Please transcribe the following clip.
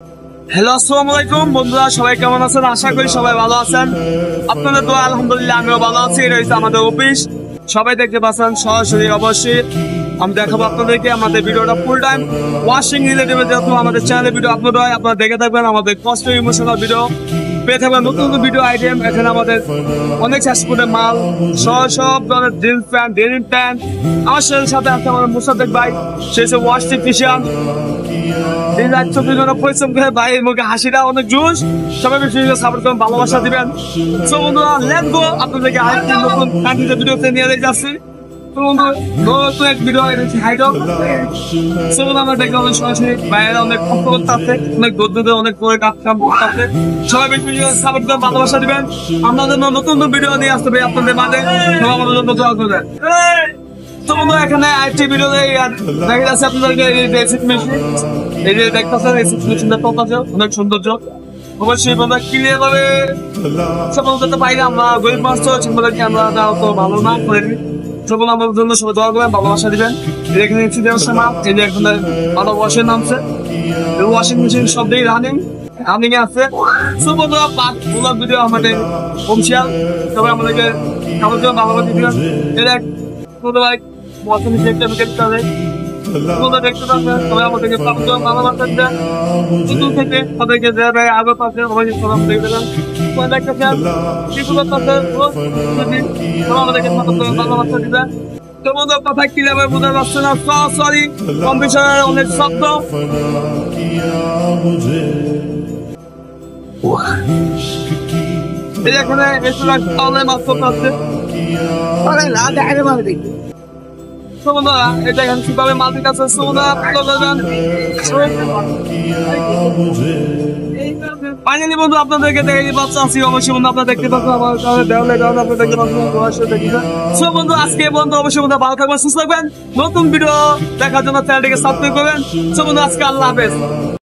Hello, আসসালামু আলাইকুম বন্ধুরা, সবাই কেমন আছেন? আশা করি সবাই ভালো আছেন। আপনাদের দোয়া আলহামদুলিল্লাহ আমিও ভালো আছি। এটা হচ্ছে আমাদের অফিস, সবাই দেখতে পাচ্ছেন সরাসরি। অবশ্যই আমি দেখাবো আপনাদেরকে আমাদের ভিডিওটা ফুল টাইম ওয়াশিং রিলেটেড, যেহেতু আমাদের চ্যানেলে ভিডিও আপলোড হয়, আপনারা দেখে থাকবেন আমাদের কষ্ট ইমোশনাল ভিডিও পেয়ে থাকবেন, নতুন নতুন ভিডিও আইটেম। এখানে আমাদের অনেক এক্সপোর্টের মাল, সব ধরনের জিন্স প্যান্ট, ডেনিম প্যান্ট। আমার সাথে আছে আমাদের মুসাদ্দেক ভাই, সে হচ্ছে ওয়াশ টেকনিশিয়ান। পরিশ্রম করে ভাইয়ের মুখে হাসিটা অনেক জোশ। সবাই বেশি সাপোর্ট করবেন, ভালোবাসা দিবেন। তো বন্ধুরা, লেটস গো, আপনাদেরকে আরেকটি নতুন কান্ট্রিতে ভিডিওতে নিয়ে যাচ্ছি। তো বন্ধু, নতুন এক ভিডিও হাইডক। তো বন্ধু, আমরা দেখলাম সরাসরি বাইরে অনেক কষ্ট করতে আছে, অনেক দূর অনেক করে কাজ করতে আছে। সবাই বেশি সাপোর্ট করবেন, ভালোবাসা দিবেন। আমরা যেন নতুন নতুন ভিডিও নিয়ে আসতে পারি আপনাদের মাঝে। সবাই আমাদের জন্য দোয়া করবেন। তো বন্ধু, এখানে আরেকটি ভিডিও দেখা যাচ্ছে আপনাদেরকে রেসিপি মেশিন। এই যে দেখতেছেন রেসিপি মেশিনটা চলতেছে, অনেক সৌন্দর্য। অবশ্যই আমরা ক্লিয়ার ভাবে সফল করতে পারি না, আমরা গরিব মানুষ তো সেগুলোকে আমরা তো ভালো না করে নিই। সকল আমাদের জন্য সবাই দোয়া করবেন, ভালোবাসা দিবেন। এখানে ইনসিডেন্সের মাপ, এই যে এখন ভালো ওয়াশের নামছে, ওয়াশিং মেশিন সব দিয়ে রানিং এ আছে। সো বন্ধুরা, ব্লগ ভিডিও আমাদের কমশিয়াল, সবাই আমাদেরকে খাবার জন্য ভালোবাসা দিবেন। এটা ভাই মৌসুমি দেখতে হবে, দেখতে পাবেন। সবাই আমাদেরকে ভালোবাসা দেন থেকে তাদেরকে যারা আগে পাচ্ছে সবাই দেখবেন। আমাদেরকে ভালোবাসা দিবেন। তো বন্ধু, কথা কি যাবে বোঝা যাচ্ছে না, সরি কম্পিটিশনের অনেক শব্দ। এখানে এসে মাছ করতে হচ্ছে। এটা এখানে কিভাবে মালিক আছে ফাইনালি বন্ধু আপনাদেরকে দেখে পাচ্ছি আছি। অবশ্যই বন্ধু আপনারা দেখতে পাচ্ছেন আমার দেওয়ালে আপনি দেখতে পাচ্ছেন। বন্ধু, আজকে বন্ধু অবশ্যই বন্ধু ভালো থাকবেন, সুস্থ থাকবেন। নতুন ভিডিও দেখার জন্য চ্যানেলটিকে সাবস্ক্রাইব করবেন। বন্ধু, আজকে আল্লাহ হাফেজ।